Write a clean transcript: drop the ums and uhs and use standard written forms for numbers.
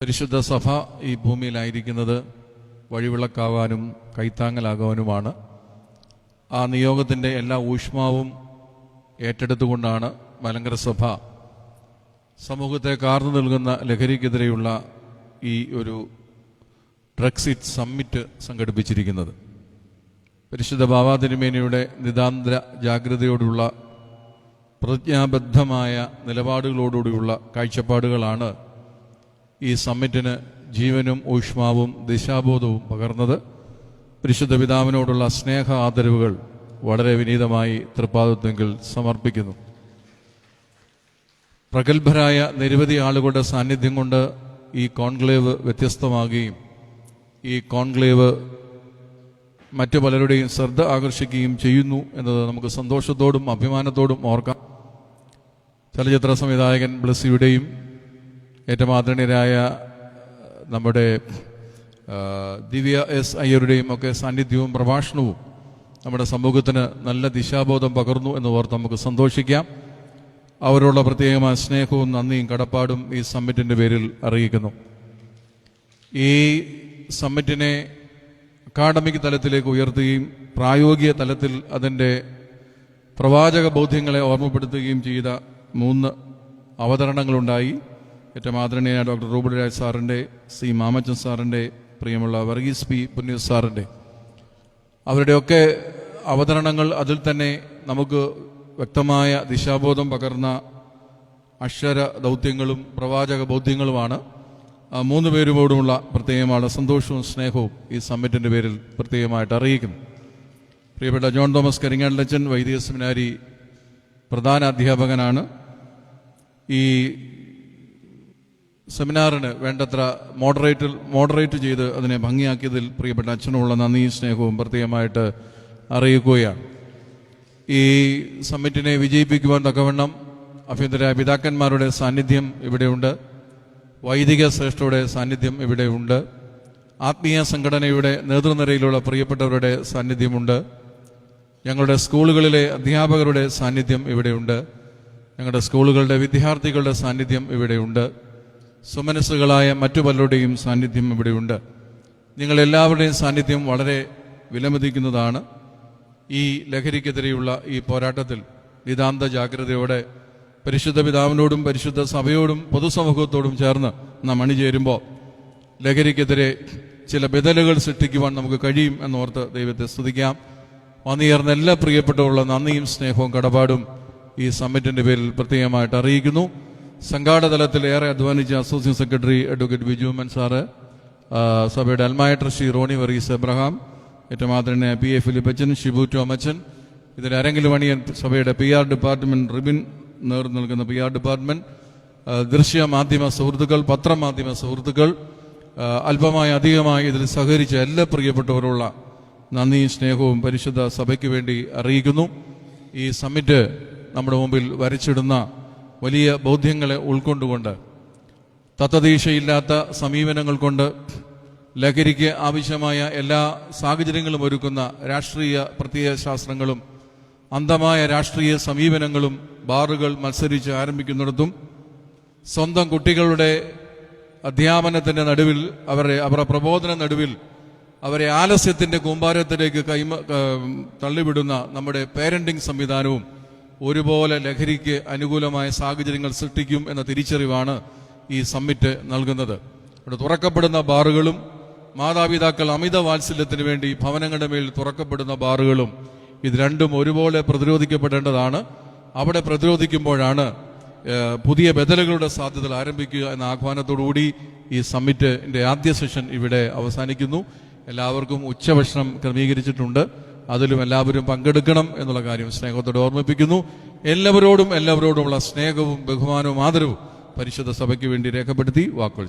പരിശുദ്ധ സഭ ഈ ഭൂമിയിലായിരിക്കുന്നത് വഴിവിളക്കാവാനും കൈത്താങ്ങലാകാനുമാണ്. ആ നിയോഗത്തിൻ്റെ എല്ലാ ഊഷ്മാവും ഏറ്റെടുത്തുകൊണ്ടാണ് മലങ്കര സഭ സമൂഹത്തെ കാർന്നു നൽകുന്ന ലഹരിക്കെതിരെയുള്ള ഈ ഒരു ബ്രെക്സിറ്റ് സമ്മിറ്റ് സംഘടിപ്പിച്ചിരിക്കുന്നത്. പരിശുദ്ധ ബാവാ തിരുമേനിയുടെ നിതാന്ത ജാഗ്രതയോടുള്ള പ്രതിജ്ഞാബദ്ധമായ നിലപാടുകളോടുകൂടിയുള്ള കാഴ്ചപ്പാടുകളാണ് ഈ സമ്മിറ്റിന് ജീവനും ഊഷ്മാവും ദിശാബോധവും പകർന്നത്. പരിശുദ്ധ പിതാവിനോടുള്ള സ്നേഹ ആദരവുകൾ വളരെ വിനീതമായി തൃപ്പാദത്വത്തിൽ സമർപ്പിക്കുന്നു. പ്രഗത്ഭരായ നിരവധി ആളുകളുടെ സാന്നിധ്യം കൊണ്ട് ഈ കോൺക്ലേവ് വ്യത്യസ്തമാകുകയും ഈ കോൺക്ലേവ് മറ്റു പലരുടെയും ശ്രദ്ധ ആകർഷിക്കുകയും ചെയ്യുന്നു എന്നത് നമുക്ക് സന്തോഷത്തോടും അഭിമാനത്തോടും ഓർക്കാം. ചലച്ചിത്ര സംവിധായകൻ ബ്ലസ്സിയുടെയും ഏറ്റവും ആദരണീയരായ നമ്മുടെ ദിവ്യ എസ് അയ്യരുടെയും ഒക്കെ സാന്നിധ്യവും പ്രഭാഷണവും നമ്മുടെ സമൂഹത്തിന് നല്ല ദിശാബോധം പകർന്നു എന്ന് ഓർത്ത് നമുക്ക് സന്തോഷിക്കാം. അവരോടുള്ള പ്രത്യേകമായ സ്നേഹവും നന്ദിയും കടപ്പാടും ഈ സമ്മിറ്റിൻ്റെ പേരിൽ അറിയിക്കുന്നു. ഈ സമ്മിറ്റിനെ അക്കാഡമിക് തലത്തിലേക്ക് ഉയർത്തുകയും പ്രായോഗിക തലത്തിൽ അതിൻ്റെ പ്രവാചക ബോധ്യങ്ങളെ ഓർമ്മപ്പെടുത്തുകയും ചെയ്ത 3 അവതരണങ്ങളുണ്ടായി. ഏറ്റവും ആദരണീയ ഡോക്ടർ റൂബൽ രാജ് സാറിൻ്റെ, സി മാമച്ചൻ സാറിൻ്റെ, പ്രിയമുള്ള വർഗീസ് പി പുന്നൂസ് സാറിൻ്റെ അവരുടെയൊക്കെ അവതരണങ്ങൾ അതിൽ തന്നെ നമുക്ക് വ്യക്തമായ ദിശാബോധം പകർന്ന അക്ഷര ദൗത്യങ്ങളും പ്രവാചക ബോധ്യങ്ങളുമാണ്. 3 പേരുമോടുമുള്ള പ്രത്യേകമായ സന്തോഷവും സ്നേഹവും ഈ സമ്മിറ്റിൻ്റെ പേരിൽ പ്രത്യേകമായിട്ട് അറിയിക്കുന്നു. പ്രിയപ്പെട്ട ജോൺ തോമസ് കരിങ്ങാട്ടിലച്ചൻ വൈദിക സെമിനാരി പ്രധാന അധ്യാപകനാണ്. ഈ സെമിനാറിന് വേണ്ടത്ര മോഡറേറ്റ് ചെയ്ത് അതിനെ ഭംഗിയാക്കിയതിൽ പ്രിയപ്പെട്ട അച്ഛനുമുള്ള നന്ദിയും സ്നേഹവും പ്രത്യേകമായിട്ട് അറിയിക്കുകയാണ്. ഈ സമ്മിറ്റിനെ വിജയിപ്പിക്കുവാൻ തക്കവണ്ണം അഭ്യന്തര പിതാക്കന്മാരുടെ സാന്നിധ്യം ഇവിടെയുണ്ട്. വൈദിക ശ്രേഷ്ഠയുടെ സാന്നിധ്യം ഇവിടെയുണ്ട്. ആത്മീയ സംഘടനയുടെ നേതൃനിരയിലുള്ള പ്രിയപ്പെട്ടവരുടെ സാന്നിധ്യമുണ്ട്. ഞങ്ങളുടെ സ്കൂളുകളിലെ അധ്യാപകരുടെ സാന്നിധ്യം ഇവിടെയുണ്ട്. ഞങ്ങളുടെ സ്കൂളുകളുടെ വിദ്യാർത്ഥികളുടെ സാന്നിധ്യം ഇവിടെയുണ്ട്. സുമനസ്സുകളായ മറ്റു പലരുടെയും സാന്നിധ്യം ഇവിടെയുണ്ട്. നിങ്ങളെല്ലാവരുടെയും സാന്നിധ്യം വളരെ വിലമതിക്കുന്നതാണ്. ഈ ലഹരിക്കെതിരെയുള്ള ഈ പോരാട്ടത്തിൽ നിതാന്ത ജാഗ്രതയോടെ പരിശുദ്ധ പിതാവിനോടും പരിശുദ്ധ സഭയോടും പൊതുസമൂഹത്തോടും ചേർന്ന് നാം അണിചേരുമ്പോൾ ലഹരിക്കെതിരെ ചില ബദലുകൾ സൃഷ്ടിക്കുവാൻ നമുക്ക് കഴിയും എന്നോർത്ത് ദൈവത്തെ സ്തുതിക്കാം. വന്നുചേർന്ന എല്ലാ പ്രിയപ്പെട്ടവരുള്ള നന്ദിയും സ്നേഹവും കടപ്പാടും ഈ സമ്മിറ്റിൻ്റെ പേരിൽ പ്രത്യേകമായിട്ട് അറിയിക്കുന്നു. സംഘാടതലത്തിൽ ഏറെ അധ്വാനിച്ച associate secretary advocate Bijuman sir, സഭയുടെ അൽമായ ട്രസ്റ്റി റോണി വർഗീസ് എബ്രഹാം, ഏറ്റവും ആദരണീയ PA ഫിലിപ്പച്ചൻ, ഷിബു ടോമച്ചൻ, ഇതിൽ ആരെങ്കിലും അണിയൻ സഭയുടെ PR ഡിപ്പാർട്ട്മെന്റ്, റിബിൻ നേർന്നു നൽകുന്ന PR ഡിപ്പാർട്ട്മെന്റ്, ദൃശ്യ മാധ്യമ സുഹൃത്തുക്കൾ, പത്രമാധ്യമ സുഹൃത്തുക്കൾ, അല്പമായി അധികമായി ഇതിൽ സഹകരിച്ച എല്ലാ പ്രിയപ്പെട്ടവരുള്ള നന്ദിയും സ്നേഹവും പരിശുദ്ധ സഭയ്ക്ക് വേണ്ടി അറിയിക്കുന്നു. ഈ സമ്മിറ്റ് നമ്മുടെ മുമ്പിൽ വരച്ചിടുന്ന വലിയ ബോധ്യങ്ങളെ ഉൾക്കൊണ്ടുകൊണ്ട് തത്വദീക്ഷയില്ലാത്ത സമീപനങ്ങൾ കൊണ്ട് ലഹരിക്ക് ആവശ്യമായ എല്ലാ സാഹചര്യങ്ങളും ഒരുക്കുന്ന രാഷ്ട്രീയ പ്രത്യയശാസ്ത്രങ്ങളും അന്ധമായ രാഷ്ട്രീയ സമീപനങ്ങളും ബാറുകൾ മത്സരിച്ച് ആരംഭിക്കുന്നിടത്തും സ്വന്തം കുട്ടികളുടെ അധ്യാപനത്തിൻ്റെ നടുവിൽ അവരുടെ പ്രബോധന നടുവിൽ അവരെ ആലസ്യത്തിൻ്റെ കൂമ്പാരത്തിലേക്ക് തള്ളിവിടുന്ന നമ്മുടെ പേരന്റിംഗ് സംവിധാനവും ഒരുപോലെ ലഹരിക്ക് അനുകൂലമായ സാഹചര്യങ്ങൾ സൃഷ്ടിക്കും എന്ന തിരിച്ചറിവാണ് ഈ സമ്മിറ്റ് നൽകുന്നത്. ഇവിടെ തുറക്കപ്പെടുന്ന ബാറുകളും മാതാപിതാക്കൾ അമിത വാത്സല്യത്തിന് വേണ്ടി ഭവനങ്ങളുടെ മേൽ തുറക്കപ്പെടുന്ന ബാറുകളും ഇത് രണ്ടും ഒരുപോലെ പ്രതിരോധിക്കപ്പെടേണ്ടതാണ്. അവിടെ പ്രതിരോധിക്കുമ്പോഴാണ് പുതിയ ബദലുകളുടെ സാധ്യതകൾ ആരംഭിക്കുക എന്ന ആഹ്വാനത്തോടുകൂടി ഈ സമ്മിറ്റിന്റെ ആദ്യ സെഷൻ ഇവിടെ അവസാനിക്കുന്നു. എല്ലാവർക്കും ഉച്ചഭക്ഷണം ക്രമീകരിച്ചിട്ടുണ്ട്. അതിലും എല്ലാവരും പങ്കെടുക്കണം എന്നുള്ള കാര്യം സ്നേഹത്തോടെ ഓർമ്മിപ്പിക്കുന്നു. എല്ലാവരോടുമുള്ള സ്നേഹവും ബഹുമാനവും ആദരവും പരിശുദ്ധ സഭയ്ക്ക് വേണ്ടി രേഖപ്പെടുത്തി വാക്കുകൾ